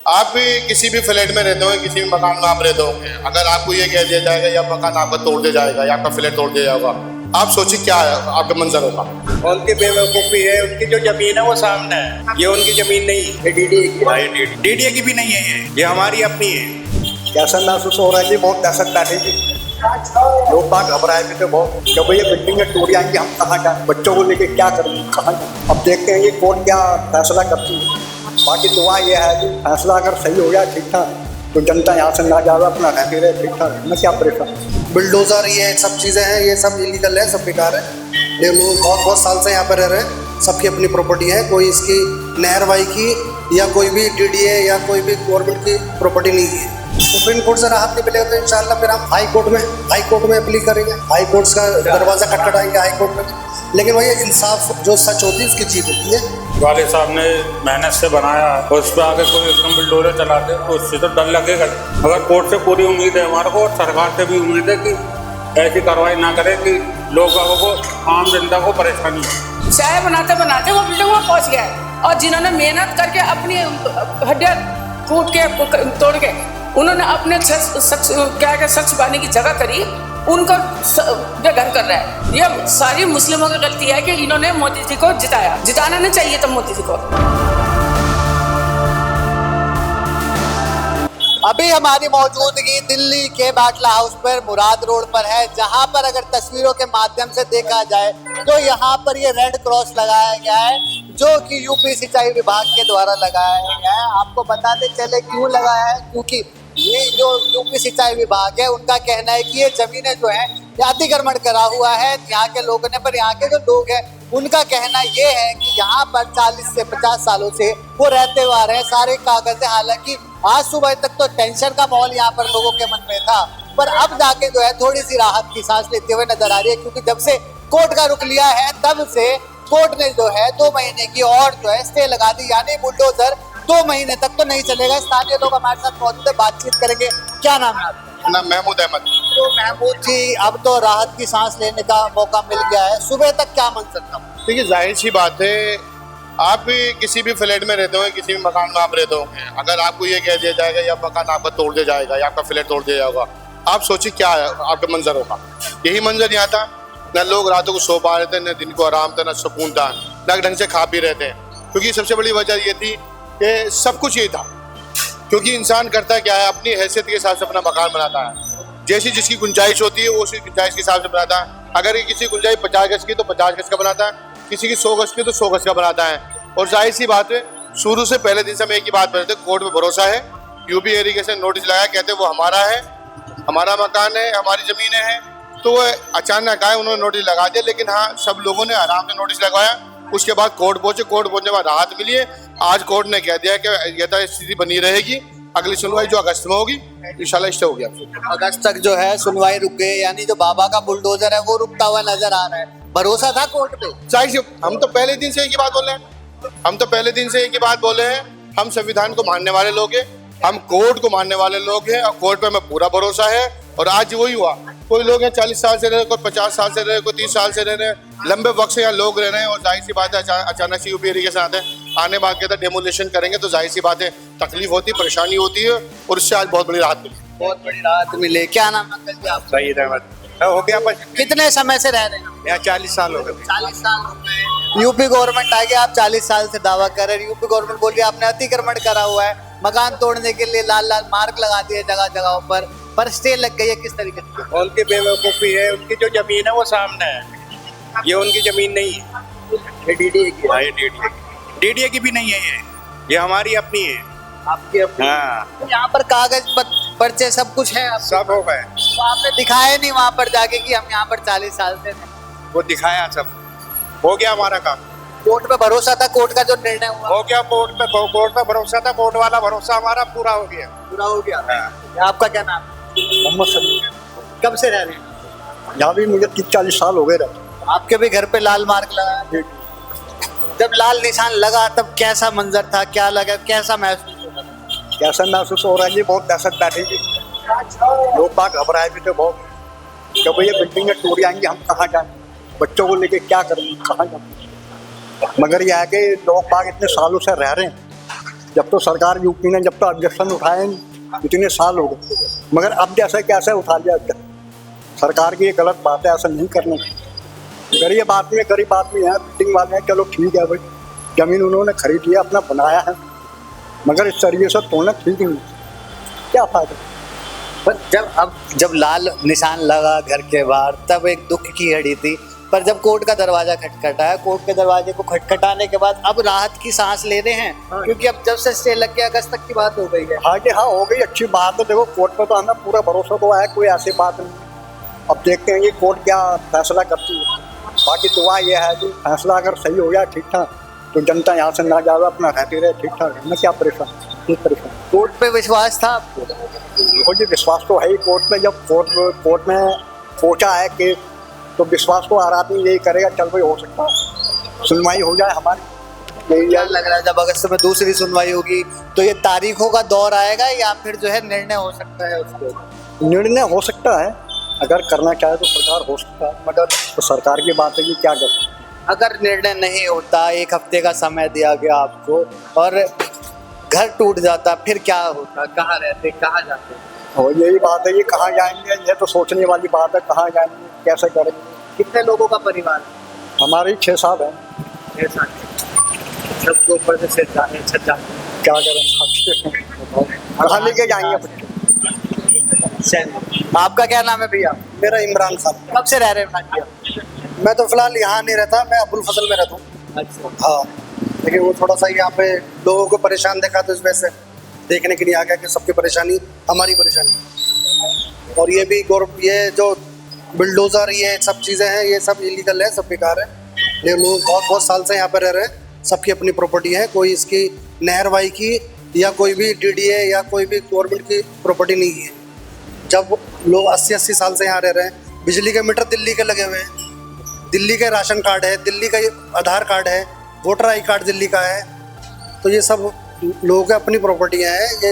आप भी किसी भी फ्लैट में रहते होंगे, किसी भी मकान में आप रहते होंगे, अगर आपको ये कह दिया जाएगा या मकान आपका तोड़ दिया जाएगा या आपका फ्लैट तोड़ दिया जाएगा, आप सोचिए क्या है आपका मंजर होगा। उनकी बेवकूफ़ी है, उनकी जो जमीन है वो सामने है, ये उनकी जमीन नहीं है, डीडीए की भी नहीं है, ये हमारी अपनी है। कैसा महसूस हो रहा है जी, बहुत दहशत बैठेगी, लोग बात घबराए भी थे बहुत, जब ये बिल्डिंगें टूट जाएंगी हम कहाँ जाएं, बच्चों को लेके क्या करेंगे, कहाँ जाएं। अब देखते हैं ये कोर्ट क्या फैसला करती है। बाकी दुआ ये है कि फैसला अगर सही हो गया ठीक ठाक तो जनता यहाँ से ना जावे, अपना रहती रहे ठीक ठाक, मैं क्या परेशान। बुलडोजर ये सब चीज़ें हैं, ये सब इलीगल है, सब बेकार है। ये लोग बहुत साल से यहाँ पर रह रहे हैं, सबकी अपनी प्रॉपर्टी है, कोई इसकी नहरवाई की या कोई भी डीडीए या कोई भी गवर्नमेंट की प्रॉपर्टी नहीं है। सुप्रीम कोर्ट से राहत नहीं मिलेगा तो इंशाल्लाह फिर हम हाई कोर्ट में अपील करेंगे, हाई कोर्ट का दरवाज़ा खटखटाएंगे हाई कोर्ट में। लेकिन वही इंसाफ जो सच होती है उसकी जीत होती है। वाले साहब ने मेहनत से बनाया और उस पर आगे कोई एकदम बुलडोजर चलाते तो उससे तो डर लगेगा। अगर कोर्ट से पूरी उम्मीद है हमारे को और सरकार से भी उम्मीद है कि ऐसी कार्रवाई ना करे कि लोगों को, आम जनता को परेशानी हो। चाय बनाते बनाते वो बिल्डिंग में पहुंच गया है और जिन्होंने मेहनत करके अपनी हड्डियां कूट के तोड़ के उन्होंने अपने सच पाने की जगह करी, उनको बेघर कर रहा है। ये सारी मुस्लिमों की गलती है कि इन्होंने मोदी जी को जिताना नहीं चाहिए था मोदी जी को। अभी हमारी मौजूदगी दिल्ली के बाटला हाउस पर मुराद रोड पर है, जहां पर अगर तस्वीरों के माध्यम से देखा जाए तो यहाँ पर ये रेड क्रॉस लगाया गया है जो कि यूपी सिंचाई विभाग के द्वारा लगाया गया है। आपको बताते चले क्यों लगाया है, क्योंकि ये जो यूपी सिंचाई विभाग है उनका कहना है कि ये जमीनें जो है अतिक्रमण करा हुआ है यहाँ के लोगों ने, पर यहाँ के जो लोग हैं उनका कहना ये है कि यहाँ पर 40 से 50 सालों से वो रहते हुए आ रहे हैं, सारे कागज है। हालांकि आज सुबह तक तो टेंशन का माहौल यहाँ पर लोगों के मन में था, पर अब जाके जो है थोड़ी सी राहत की सांस लेते हुए नजर आ रही है, क्योंकि जब से कोर्ट का रुख लिया है तब से कोर्ट ने जो है 2 महीने की और जो है स्टे लगा दी, यानी बुलडोजर 2 महीने तक तो नहीं चलेगा। स्थानीय लोग हमारे साथ मौजूद है, बातचीत करेंगे। क्या नाम है आपका? नाम महमूद अहमद। तो महमूद जी, अब तो राहत की सांस लेने का मौका मिल गया है, सुबह तक क्या मंजर था? देखिए जाहिर सी बात है, आप भी किसी भी फ्लैट में रहते होंगे, किसी भी मकान में आप रहते होंगे, अगर आपको ये कह दिया जाएगा या मकान आपका तोड़ दिया जाएगा या आपका फ्लैट तोड़ दिया जाएगा, आप सोचिए क्या है आपका मंजर होगा। यही मंजर यहाँ था, न लोग रातों को सो पा रहे थे, न दिन को आराम था, न सुकून था, न ढंग से खा पी रहे थे। क्योंकि सबसे बड़ी वजह ये थी कि सब कुछ यही था, क्योंकि इंसान करता क्या है अपनी हैसियत के हिसाब से अपना मकान बनाता है, जैसी जिसकी गुंजाइश होती है वो उसी गुंजाइश के हिसाब से बनाता है। अगर ये किसी गुंजाइश 50 गज की तो 50 गज का बनाता है, किसी की 100 गज की तो 100 गज का बनाता है। और जाहिर सी बात है, शुरू से पहले दिन से हम एक ही बात बोलते थे, कोर्ट पे भरोसा है। यूपी इरिगेशन नोटिस लगाया, कहते वो हमारा है, हमारा मकान है, हमारी ज़मीनें हैं, तो वो अचानक आए उन्होंने नोटिस लगा दिया। लेकिन हाँ, सब लोगों ने आराम से नोटिस लगवाया, उसके बाद कोर्ट पहुंचे, कोर्ट पहुंचने के बाद राहत मिली है। आज कोर्ट ने कह दिया कि यथास्थिति बनी रहेगी, अगली सुनवाई जो अगस्त में होगी इंशाल्लाह स्टे हो गया। अगस्त तक जो है सुनवाई रुक गई, यानी जो बाबा का बुलडोजर है वो रुकता हुआ नजर आ रहा है। भरोसा था कोर्ट पे? जाहिर हम तो पहले दिन से एक ही बात बोले हैं, हम संविधान को मानने वाले लोग हैं, हम कोर्ट को मानने वाले लोग हैं और कोर्ट पे हमें पूरा भरोसा है। और आज वही हुआ, कोई लोग हैं 40 साल से रह रहे, कोई 50 साल से रह रहे, कोई 30 साल से रह रहे, लंबे वक्त से यहाँ लोग रह रहे हैं। और जाहिर सी बात है अचानक से यूपी इरिगेशन आने बाद कहते हैं डेमोलिशन करेंगे, तो जाहिर सी बात है तकलीफ होती है, परेशानी होती है, और उससे आज बहुत बड़ी राहत मिली। बहुत बड़ी राहत मिले। क्या नाम है आपका? सईद अहमद। हो गया बस। कितने समय से रह रहे हैं? यहाँ 40 साल हो गए। 40 साल हो गए। यूपी गवर्नमेंट आ गया, आप 40 साल से दावा कर रहे हैं, यूपी गवर्नमेंट बोल रही है आपने अतिक्रमण करा हुआ है, मकान तोड़ने के लिए लाल लाल मार्क लगा दिए जगह जगहों पर स्टे लग गई है, किस तरीके से? उनकी बेवकूफ़ी है, उनकी जो जमीन है वो सामने है, ये उनकी जमीन नहीं है, ये डीडीए की है। डीडीए की भी नहीं है, ये हमारी अपनी है। आपकी अपनी? हाँ। यहाँ पर कागज पर्चे सब कुछ है आपके? सब हो गए। तो आपने दिखाया नहीं वहाँ पर जाके कि हम यहाँ पर 40 साल से थे? वो दिखाया, सब हो गया हमारा काम। कोर्ट पे भरोसा था, कोर्ट का जो निर्णय हुआ हो गया, कोर्ट पे भरोसा था, कोर्ट वाला भरोसा हमारा पूरा हो गया। पूरा हो गया। हाँ। आपका क्या नाम है? मोहम्मद सलीम। कब से रह रहे हैं? यहाँ भी मुझे 30-40 साल हो गए रहते। आपके भी घर पे लाल मार्क लगा? जब लाल निशान लगा तब कैसा मंजर था, क्या लगा, कैसा महसूस होता था? कैसा महसूस हो रहा है जी, बहुत दहशत बैठेगी, लोग बात घबराए भी थे बहुत, जब ये बिल्डिंगें टूट जाएंगी हम कहाँ जाएं, बच्चों को लेके क्या करेंगे, कहाँ जाएं। मगर यह है कि लोग बाग इतने सालों से रह रहे हैं, जब तो सरकार यूपी ने जब तो ऑब्जेक्शन उठाए नहीं, इतने साल हो गए, मगर अब जैसे कैसे उठा लिया सरकार की ये गलत बात है, ऐसा नहीं करना। गरीब आदमी है, बिल्डिंग वाले हैं, चलो ठीक है भाई, जमीन उन्होंने खरीद लिया, अपना बनाया है, मगर इस तरीके से तोड़ना ठीक नहीं, क्या फायदा। पर जब लाल निशान लगा घर के बाहर तब एक दुख की घड़ी थी, पर जब कोर्ट का दरवाजा खटखटाया, कोर्ट के दरवाजे को खटखटाने के बाद अब राहत की सांस ले रहे हैं, क्योंकि अब जब से स्टे लग गया अगस्त तक की बात हो गई है। हाँ कि हाँ हो गई, अच्छी बात है। देखो कोर्ट पर तो हमें पूरा भरोसा तो है, कोई ऐसी बात नहीं। अब देखते हैं कि कोर्ट क्या फैसला करती है। बाकी दुआ ये है कि फैसला अगर सही हो गया ठीक ठाक तो जनता यहाँ से ना जाए, अपना रहती रहे ठीक ठाक, है ना, क्या परेशान। कोर्ट पे विश्वास था आपको? देखो जी विश्वास तो है ही कोर्ट में, जब कोर्ट में पहुंचा है कि तो विश्वास तो हर आदमी यही करेगा, चल भाई हो सकता है सुनवाई हो जाए हमारी। यही क्या लग रहा है जब अगस्त में दूसरी सुनवाई होगी तो ये तारीखों का दौर आएगा या फिर जो है निर्णय हो सकता है उसको? निर्णय हो सकता है, अगर करना चाहे तो सरकार हो सकता है, मगर तो सरकार की बात है कि क्या कर। अगर निर्णय नहीं होता, एक हफ्ते का समय दिया गया आपको और घर टूट जाता, फिर क्या होता? कहाँ रहते, कहाँ जाते? और यही बात है, ये कहाँ जाएंगे, ये तो सोचने वाली बात है, कहाँ जाएंगे, कैसे करेंगे। कितने लोगों का परिवार? हमारे 6-7 हैं। 6-7 सबके ऊपर से छत जाते, क्या करें, कहाँ लेके जाएंगे बच्चे। आपका क्या नाम है भैया? मेरा इमरान खान। कब से रह रहे हैं भाटिया? मैं तो फिलहाल यहाँ नहीं रहता, मैं अबुल फजल में रहता हूँ। अच्छा। हाँ, लेकिन वो थोड़ा सा यहाँ पे लोगों को परेशान देखा तो इस वजह से देखने के लिए आ गया कि सबकी परेशानी हमारी परेशानी। और ये भी ये जो बिल्डोजर ये सब चीज़ें हैं, ये सब इलीगल है, सब बेकार है। लेकिन लोग बहुत साल से यहाँ पर रह रहे हैं, सबकी अपनी प्रॉपर्टी है, कोई इसकी नहरवाई की या कोई भी DDA या कोई भी गवर्नमेंट की प्रॉपर्टी नहीं है। जब लोग 80-80 साल से यहाँ रह रहे हैं, बिजली के मीटर दिल्ली के लगे हुए हैं, दिल्ली के राशन कार्ड है, दिल्ली का आधार कार्ड है, वोटर आई कार्ड दिल्ली का है, तो ये सब लोगों की अपनी प्रॉपर्टियाँ हैं। ये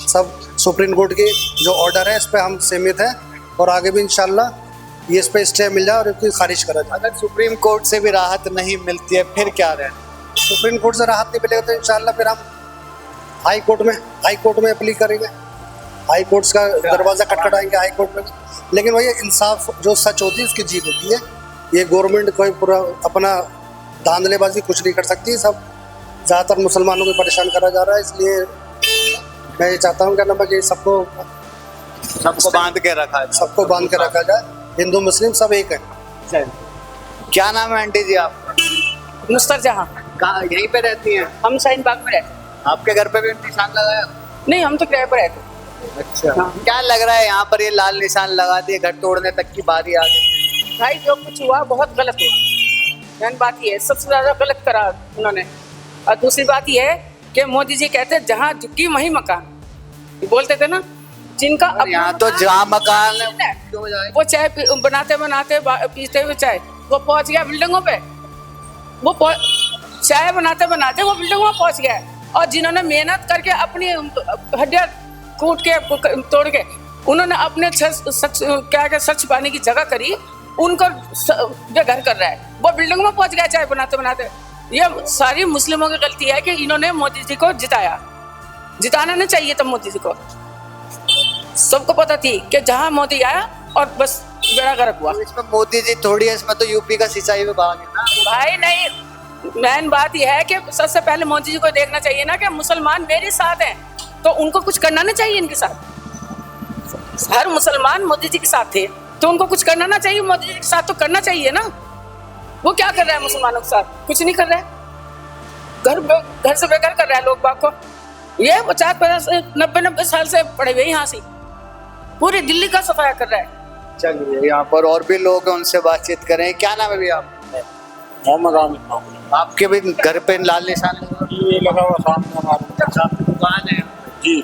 सब सुप्रीम कोर्ट की जो ऑर्डर है इस पर हम सहमत हैं और आगे भी इंशाल्लाह ये इस पर स्टे मिल जाए और इसकी खारिज करा जाए। अगर सुप्रीम कोर्ट से भी राहत नहीं मिलती है फिर क्या रहे? सुप्रीम कोर्ट से राहत नहीं मिलेगा तो इंशाल्लाह फिर हम हाई कोर्ट में अपील करेंगे, हाई कोर्ट्स का दरवाज़ा खटखटाएंगे हाई कोर्ट में। लेकिन वही इंसाफ जो सच होती है उसकी जीत होती है। ये गवर्नमेंट कोई पूरा अपना धांधलेबाजी कुछ नहीं कर सकती, सब ज़्यादातर मुसलमानों को परेशान करा जा रहा है। इसलिए मैं ये चाहता हूँ क्या कि सबको बांध के रखा है, सबको बांध के रखा जाए, हिंदू मुस्लिम सब एक है। क्या नाम है आंटी जी आपका? नुस्तर जहाँ। कहाँ यहीं पे रहती हैं? हम शाहीन बाग में रहते हैं। आपके घर पे भी निशान लगाया? नहीं, हम तो किराए पर रहते हैं। अच्छा। क्या लग रहा है यहाँ पर ये लाल निशान लगा दिए, घर तोड़ने तक की बारी आ गई? भाई जो कुछ हुआ बहुत गलत हुआ, बात ये है, सबसे ज्यादा गलत करा उन्होंने। और दूसरी बात ये है कि मोदी जी कहते हैं जहाँ झुकी वहीं मकान, बोलते थे ना, जिनका यहाँ तो जहाँ मकान है वो चाय बनाते पीते हुए चाय वो पहुंच गया बिल्डिंगों पे, चाय बनाते वो बिल्डिंगों में पहुंच गया। और जिन्होंने मेहनत करके अपनी हड्डियां कूट के तोड़ के उन्होंने अपने सच पाने की जगह करी, उनको घर कर रहा है, वो बिल्डिंग में पहुंच गया चाय बनाते। ये सारी मुस्लिमों की गलती है कि इन्होंने मोदी जी को जिताना नहीं चाहिए था। मोदी जी को सबको पता थी कि जहां मोदी आया और बस बेड़ा गर्क हुआ। इसमें मोदी जी थोड़ी है, इसमें तो यूपी का सिंचाई विभाग है ना भाई। नहीं, मेन बात यह है कि सबसे पहले मोदी जी को देखना चाहिए ना कि मुसलमान मेरे साथ हैं तो उनको कुछ करना नहीं चाहिए इनके साथ। हर मुसलमान मोदी जी के साथ थे तो उनको कुछ करना ना चाहिए, मोदी जी के साथ तो करना चाहिए ना। वो क्या कर रहा है मुसलमानों के साथ? कुछ नहीं कर रहा है, घर से बेघर कर रहा है लोग बाग को। ये 50-90 साल से पड़े हुए यहाँ से पूरी दिल्ली का सफाया कर रहा है। चलिए यहाँ पर और भी लोग हैं, उनसे बातचीत करें। क्या नाम है भैया आप? मोहम्मद आमिर। आपके भी घर पे लाल निशान लगा हुआ सामने हमारी दुकान है जी।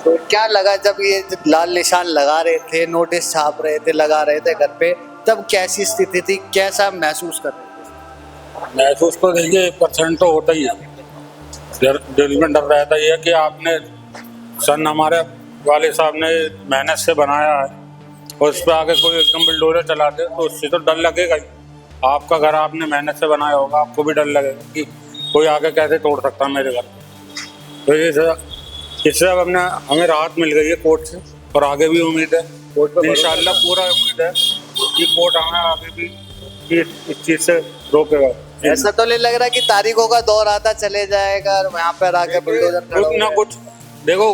तो क्या लगा जब ये लाल निशान लगा रहे थे, नोटिस छाप रहे थे, लगा रहे थे घर पे, तब कैसी स्थिति थी, कैसा महसूस कर रहे थे? महसूस तो देखिए 1% तो होता ही है, दिल में डर रहता ही है कि आपने हमारे वाले साहब ने मेहनत से बनाया है और उस पर आगे कोई एकदम बुलडोजर चला दे तो उससे तो डर लगेगा ही। आपका घर आपने मेहनत से बनाया होगा, आपको भी डर लगेगा कि कोई आगे कैसे तोड़ सकता है मेरे घर। तो इससे अब हमें राहत मिल गई है कोर्ट से, और आगे भी उम्मीद है, इंशाल्लाह पूरा उम्मीद है कि कोर्ट हमें आगे भी इस चीज से रोकेगा। ऐसा तो नहीं लग रहा कि तारीखों का दौर आता चले जाएगा और वहाँ पर आके बुलडोजर कुछ ना कुछ देखो,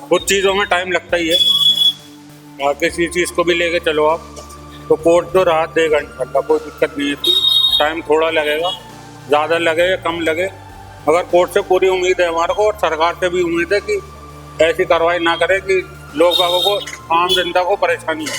कुछ चीज़ों में टाइम लगता ही है। किसी चीज़ को भी लेके चलो आप, तो कोर्ट तो राहत देगा इंशाल्लाह, कोई दिक्कत नहीं है। टाइम थोड़ा लगेगा, ज़्यादा लगे या कम लगे, मगर कोर्ट से पूरी उम्मीद है हमारे को, और सरकार से भी उम्मीद है कि ऐसी कार्रवाई ना करे कि लोग बागों को, आम जनता को परेशानी हो।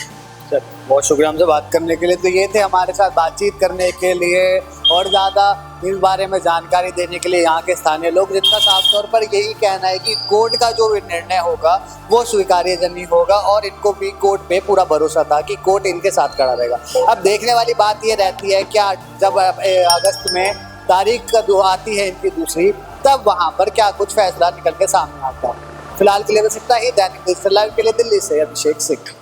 सर बहुत शुक्रिया हमसे बात करने के लिए। तो ये थे हमारे साथ बातचीत करने के लिए और ज़्यादा इस बारे में जानकारी देने के लिए यहाँ के स्थानीय लोग, जिनका साफ तौर पर यही कहना है कि कोर्ट का जो भी निर्णय होगा वो स्वीकार्य नहीं होगा, और इनको भी कोर्ट पे पूरा भरोसा था कि कोर्ट इनके साथ खड़ा रहेगा। अब देखने वाली बात ये रहती है क्या जब अगस्त में तारीख जो आती है इनकी दूसरी, तब वहाँ पर क्या कुछ फैसला निकल के सामने आता है। फिलहाल के लिए बस इतना ही। दैनिक डिजिटल लाइव के लिए दिल्ली से अभिषेक सिंह।